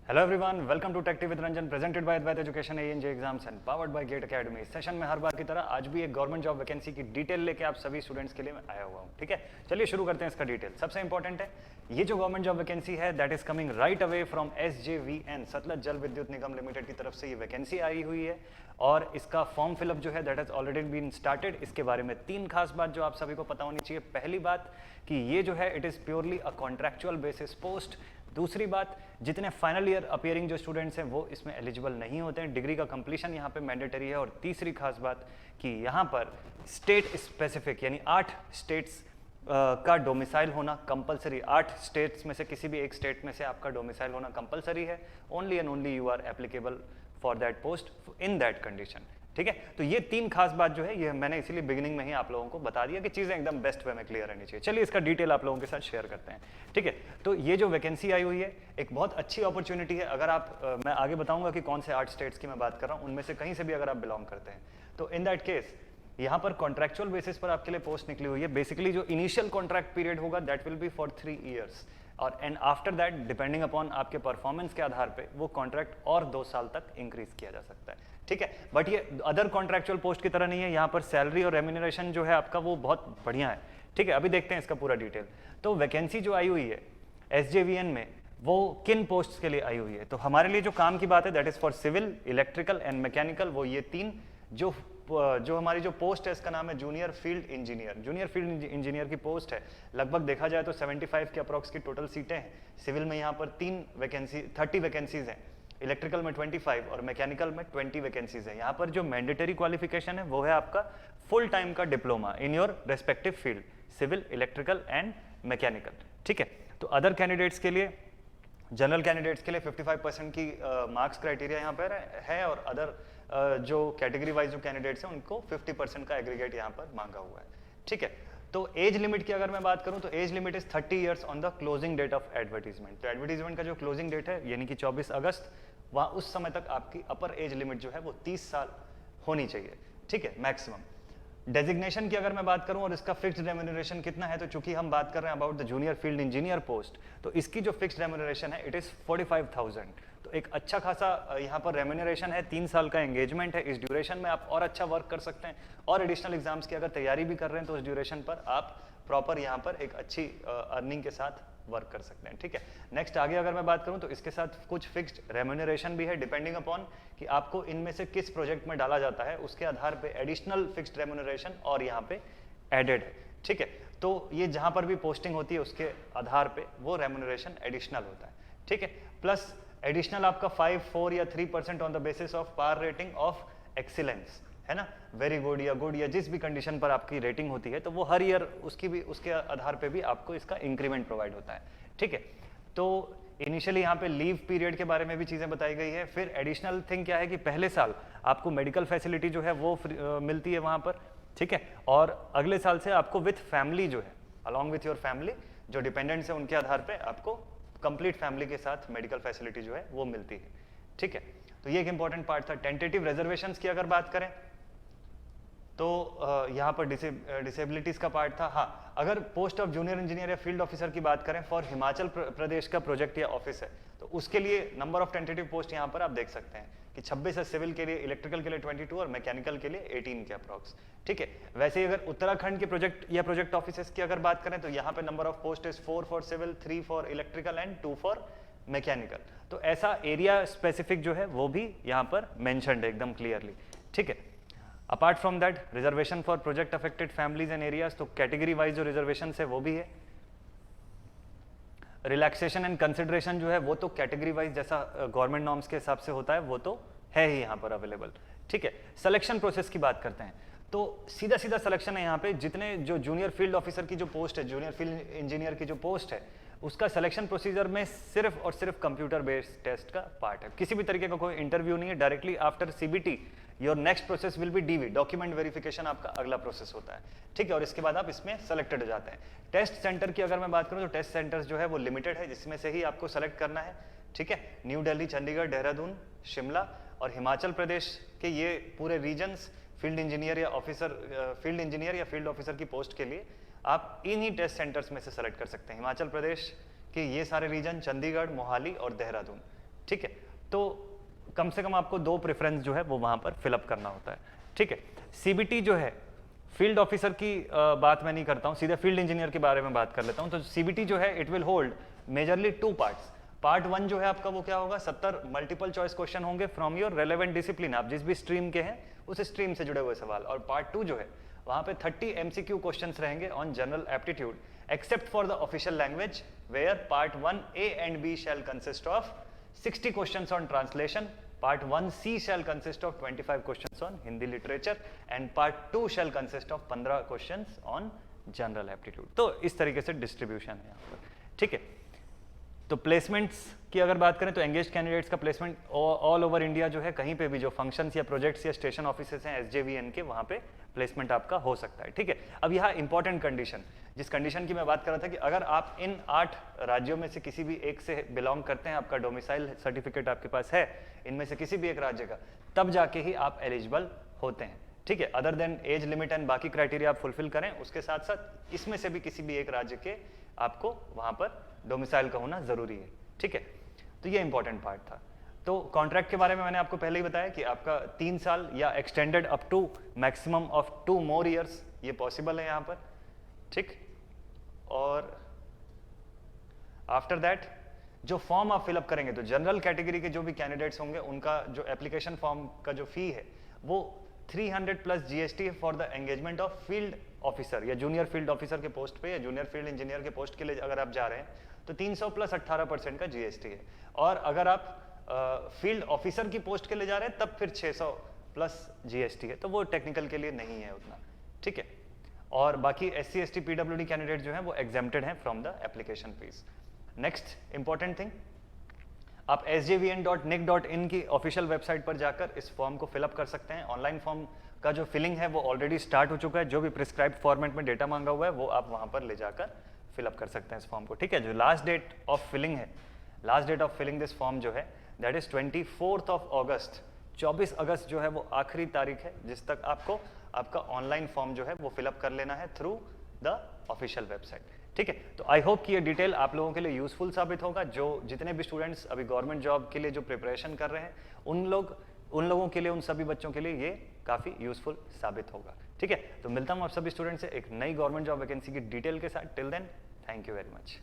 Hello everyone, welcome to tech with Ranjan, presented by Advait education ANJ exams and powered by GATE academy. इस सेशन में हर बार की तरह आज भी एक गवर्नमेंट जॉब वैकेंसी की डिटेल लेके आप सभी स्टूडेंट्स के लिए मैं आया हुआ हूँ। ठीक है, चलिए शुरू करते हैं इसका डिटेल। सबसे इंपॉर्टेंट है, ये जो गवर्नमेंट जॉब वैकेंसी है that is coming right away from SJVN, Sutlej जल विद्युत निगम लिमिटेड की तरफ से ये वैकेंसी आई हुई है और इसका फॉर्म फिलअप जो है that has already been started. इसके बारे में तीन खास बात जो आप सभी को पता होनी चाहिए। पहली बात कि ये जो है it is purely a contractual basis post. दूसरी बात, जितने फाइनल ईयर अपीयरिंग जो स्टूडेंट्स हैं वो इसमें एलिजिबल नहीं होते हैं, डिग्री का कंप्लीशन यहाँ पे मैंडेटरी है। और तीसरी खास बात कि यहाँ पर स्टेट स्पेसिफिक यानी 8 स्टेट्स का डोमिसाइल होना कंपलसरी। 8 स्टेट्स में से किसी भी एक स्टेट में से आपका डोमिसाइल होना कंपलसरी है। Only and only you are applicable for that post in that condition. ठीक है, तो ये तीन खास बात जो है ये मैंने इसीलिए बिगिनिंग में ही आप लोगों को बता दिया कि चीज़ें एकदम बेस्ट वे में क्लियर रहनी चाहिए। चलिए इसका डिटेल आप लोगों के साथ शेयर करते हैं। ठीक है, तो ये जो वैकेंसी आई हुई है एक बहुत अच्छी अपॉर्चुनिटी है। अगर आप मैं आगे बताऊंगा कि कौन से 8 स्टेट्स की मैं बात कर रहा हूँ, उनमें से कहीं से भी अगर आप बिलोंग करते हैं तो इन दैट केस यहाँ पर कॉन्ट्रैक्चुअल बेसिस पर आपके लिए पोस्ट निकली हुई है। बेसिकली जो इनिशियल कॉन्ट्रैक्ट पीरियड होगा that will be for 3 years और and after that depending upon आपके परफॉर्मेंस के आधार पे वो कॉन्ट्रैक्ट और 2 साल तक इंक्रीज किया जा सकता है। ठीक है, बट ये अदर कॉन्ट्रैक्चुअल पोस्ट की तरह नहीं है। यहाँ पर सैलरी और रेम्यूनरेशन जो है आपका वो बहुत बढ़िया है। ठीक है, अभी देखते हैं इसका पूरा डिटेल। तो वैकेंसी जो आई हुई है SJVN में वो किन पोस्ट के लिए आई हुई है, तो हमारे लिए जो काम की बात है that is for civil, electrical and mechanical. वो ये तीन जो हमारी जो पोस्ट है इसका नाम है junior field engineer. Junior field engineer की पोस्ट है। लगभग देखा जाए तो 75 के अप्रॉक्स की टोटल सीटें हैं। सिविल में यहाँ पर 30 वैकेंसीज हैं, इलेक्ट्रिकल में 25 और मैकेनिकल में 20 वैकेंसीज है। यहाँ पर जो मैंडेटरी क्वालिफिकेशन है वो है आपका फुल टाइम का diploma in your respective field, civil, electrical and mechanical. ठीक है, तो अदर कैंडिडेट्स के लिए, जनरल कैंडिडेट्स के लिए 55% की मार्क्स क्राइटेरिया यहाँ पर है और अदर जो कैटेगरी वाइज जो कैंडिडेट्स हैं उनको 50% का एग्रीगेट यहाँ पर मांगा हुआ है। ठीक है, तो एज लिमिट की अगर मैं बात करूं तो age limit is 30 years on the closing date of advertisement. तो एडवर्टीजमेंट का जो क्लोजिंग डेट है यानी कि 24 अगस्त, वहाँ उस समय तक आपकी अपर एज लिमिट जो है वो 30 साल होनी चाहिए। ठीक है, मैक्सिमम। डेजिग्नेशन की अगर मैं बात करूं और इसका फिक्स्ड रेम्यूनरेशन कितना है, तो चूंकि हम बात कर रहे हैं about the junior field engineer post, तो इसकी जो फिक्स्ड रेम्यूनरेशन है इट इज 45,000। तो एक अच्छा खासा यहाँ पर रेम्यूनरेशन है। 3 साल का एंगेजमेंट है। इस ड्यूरेशन में आप और अच्छा वर्क कर सकते हैं और एडिशनल एग्जाम्स की अगर तैयारी भी कर रहे हैं तो उस ड्यूरेशन पर आप प्रॉपर यहाँ पर एक अच्छी अर्निंग के साथ वर्क कर सकते हैं। ठीक है, नेक्स्ट आगे अगर मैं बात करूं तो इसके साथ कुछ फिक्स्ड रेम्यूनरेशन भी है डिपेंडिंग अपॉन कि आपको इनमें से किस प्रोजेक्ट में डाला जाता है, उसके आधार पे एडिशनल फिक्स्ड रेम्यूनरेशन और यहाँ पे एडेड है। ठीक है, तो ये जहां पर भी पोस्टिंग होती है उसके आधार पे वो रेम्यूनरेशन एडिशनल होता है। ठीक है, प्लस एडिशनल आपका 5, 4 या 3% on the basis of power rating of excellence, है ना, वेरी गुड या गुड या जिस भी कंडीशन पर आपकी रेटिंग होती है तो वो हर ईयर उसके आधार पे भी आपको इसका इंक्रीमेंट प्रोवाइड होता है। ठीक है, तो इनिशियली यहाँ पे लीव पीरियड के बारे में भी चीज़ें बताई गई है। फिर एडिशनल थिंग क्या है कि पहले साल आपको मेडिकल फैसिलिटी जो है वो मिलती है वहाँ पर। ठीक है, और अगले साल से आपको विथ फैमिली जो है, अलॉन्ग विथ योर फैमिली, जो डिपेंडेंट्स है उनके आधार पर आपको कंप्लीट फैमिली के साथ मेडिकल फैसिलिटी जो है वो मिलती है। ठीक है, तो ये एक इंपॉर्टेंट पार्ट था। टेंटेटिव रिजर्वेशंस की अगर बात करें तो यहाँ पर डिसेबिलिटीज का पार्ट था। हाँ, अगर पोस्ट ऑफ जूनियर इंजीनियर या फील्ड ऑफिसर की बात करें फॉर हिमाचल प्रदेश का प्रोजेक्ट या ऑफिस है तो उसके लिए नंबर ऑफ टेंटेटिव पोस्ट यहाँ पर आप देख सकते हैं कि 26 है सिविल के लिए, इलेक्ट्रिकल के लिए 22 और मैकेनिकल के लिए 18 के अप्रॉक्स। ठीक है, वैसे ही अगर उत्तराखंड के प्रोजेक्ट या प्रोजेक्ट ऑफिसर्स की अगर बात करें तो यहाँ पे number of post is 4 for civil, 3 for electrical and 2 for mechanical. तो ऐसा एरिया स्पेसिफिक जो है वो भी यहाँ पर मेंशन्ड है एकदम क्लियरली। ठीक है, apart from that reservation for project affected families and areas, तो कैटेगरी वाइज जो रिजर्वेशन है वो भी है। रिलैक्सेशन एंड कंसिडरेशन जो है वो तो कैटेगरी वाइज जैसा गवर्नमेंट नॉर्म्स के हिसाब से होता है वो तो है ही यहाँ पर अवेलेबल। ठीक है, सिलेक्शन प्रोसेस की बात करते हैं तो सीधा सीधा सिलेक्शन है यहाँ पे। जितने जो जूनियर फील्ड ऑफिसर की जो पोस्ट है, जूनियर फील्ड इंजीनियर की जो पोस्ट है, उसका सिलेक्शन प्रोसीजर में सिर्फ और सिर्फ कंप्यूटर बेस्ड टेस्ट का पार्ट है। किसी भी तरीके का कोई इंटरव्यू नहीं है। Directly after CBT your next process will be DV, document verification आपका अगला प्रोसेस होता है। ठीक है, और इसके बाद आप इसमें सेलेक्टेड हो जाते हैं। टेस्ट सेंटर की अगर मैं बात करूं तो टेस्ट सेंटर्स जो है वो लिमिटेड है, जिसमें से ही आपको सेलेक्ट करना है। ठीक है, न्यू दिल्ली, चंडीगढ़, देहरादून, शिमला और हिमाचल प्रदेश के ये पूरे रीजन्स फील्ड इंजीनियर या फील्ड ऑफिसर की पोस्ट के लिए आप इन्हीं टेस्ट सेंटर्स में से सेलेक्ट कर सकते हैं। हिमाचल प्रदेश के ये सारे रीजन, चंडीगढ़, मोहाली और देहरादून। ठीक है, तो कम से कम आपको 2 प्रेफरेंस जो है वो वहां पर फिलअप करना होता है, ठीक है। सीबीटी जो है, फील्ड ऑफिसर की बात मैं नहीं करता हूँ, सीधे फील्ड इंजीनियर के बारे में बात कर लेता हूँ। तो सीबीटी जो है it will hold majorly 2 parts. Part 1 जो है आपका वो क्या होगा, 70 मल्टीपल चॉइस क्वेश्चन होंगे फ्रॉम योर रेलेवेंट डिसिप्लिन, आप जिस भी स्ट्रीम के हैं उस स्ट्रीम से जुड़े हुए सवाल। और पार्ट 2 जो है वहां पे 30 एमसीक्यू क्वेश्चंस रहेंगे on general aptitude except for the official language, where part 1A and B shall consist of 60 questions on translation, part 1C shall consist of 25 questions on Hindi literature and part 2 shall consist of 15 questions on general aptitude। तो इस तरीके से distribution है यहाँ पर, ठीक है। तो प्लेसमेंट्स की अगर बात करें तो एंगेज कैंडिडेट्स का प्लेसमेंट ऑल ओवर इंडिया जो है, कहीं पे भी जो फंक्शंस या प्रोजेक्ट्स या स्टेशन ऑफिसेस हैं SJVN के, वहाँ पे प्लेसमेंट आपका हो सकता है, ठीक है। अब यहाँ इंपॉर्टेंट कंडीशन, जिस कंडीशन की मैं बात कर रहा था कि अगर आप इन 8 राज्यों में से किसी भी एक से बिलोंग करते हैं, आपका डोमिसाइल सर्टिफिकेट आपके पास है इनमें से किसी भी एक राज्य का, तब जाके ही आप एलिजिबल होते हैं, ठीक है। Other than age limit and बाकी क्राइटेरिया आप फुलफिल करें, उसके साथ साथ इसमें से भी किसी भी एक राज्य के आपको वहां पर डोमिसाइल का होना जरूरी है, ठीक है। तो ये इंपॉर्टेंट पार्ट था। तो कॉन्ट्रैक्ट के बारे में मैंने आपको पहले ही बताया कि आपका 3 साल या extended up to maximum of 2 more years ये पॉसिबल है यहाँ पर, ठीक। और आफ्टर दैट जो फॉर्म आप फिलअप करेंगे, तो जनरल कैटेगरी के जो भी कैंडिडेट्स होंगे उनका जो एप्लीकेशन फॉर्म का जो फी है वो 300 plus GST for the engagement of field officer या जूनियर फील्ड ऑफिसर के पोस्ट पे या जूनियर फील्ड इंजीनियर के पोस्ट के लिए अगर आप जा रहे हैं तो 300 प्लस 18% का GST है। और अगर आप फील्ड ऑफिसर की पोस्ट के लिए जा रहे हैं तब फिर 600 प्लस GST है, तो वो टेक्निकल के लिए नहीं है उतना, ठीक है। और बाकी SC ST PWD कैंडिडेट जो हैं वो एग्जेम्प्टेड हैं from the application fees. Next important thing, आप sjvn.nic.in की ऑफिशियल वेबसाइट पर जाकर इस फॉर्म को फिलअप कर सकते हैं। ऑनलाइन फॉर्म का जो फिलिंग है वो ऑलरेडी स्टार्ट हो चुका है, जो भी प्रिस्क्राइब्ड फॉर्मेट में डेटा मांगा हुआ है वो आप वहां पर ले जाकर फिलअप कर सकते हैं इस फॉर्म को, ठीक है। जो लास्ट डेट ऑफ फिलिंग है, last date of filling this form जो है दैट इज 24 अगस्त, 24 अगस्त जो है वो आखिरी तारीख है जिस तक आपको आपका ऑनलाइन फॉर्म जो है वो फिलअप कर लेना है थ्रू द ऑफिशियल वेबसाइट, ठीक है। तो आई होप कि ये डिटेल आप लोगों के लिए यूजफुल साबित होगा। जो जितने भी स्टूडेंट्स अभी गवर्नमेंट जॉब के लिए जो प्रिपरेशन कर रहे हैं उन लोगों के लिए, उन सभी बच्चों के लिए ये काफ़ी यूजफुल साबित होगा, ठीक है। तो मिलता हूँ आप सभी स्टूडेंट से एक नई गवर्नमेंट जॉब वैकेंसी की डिटेल के साथ। Till then, thank you very much.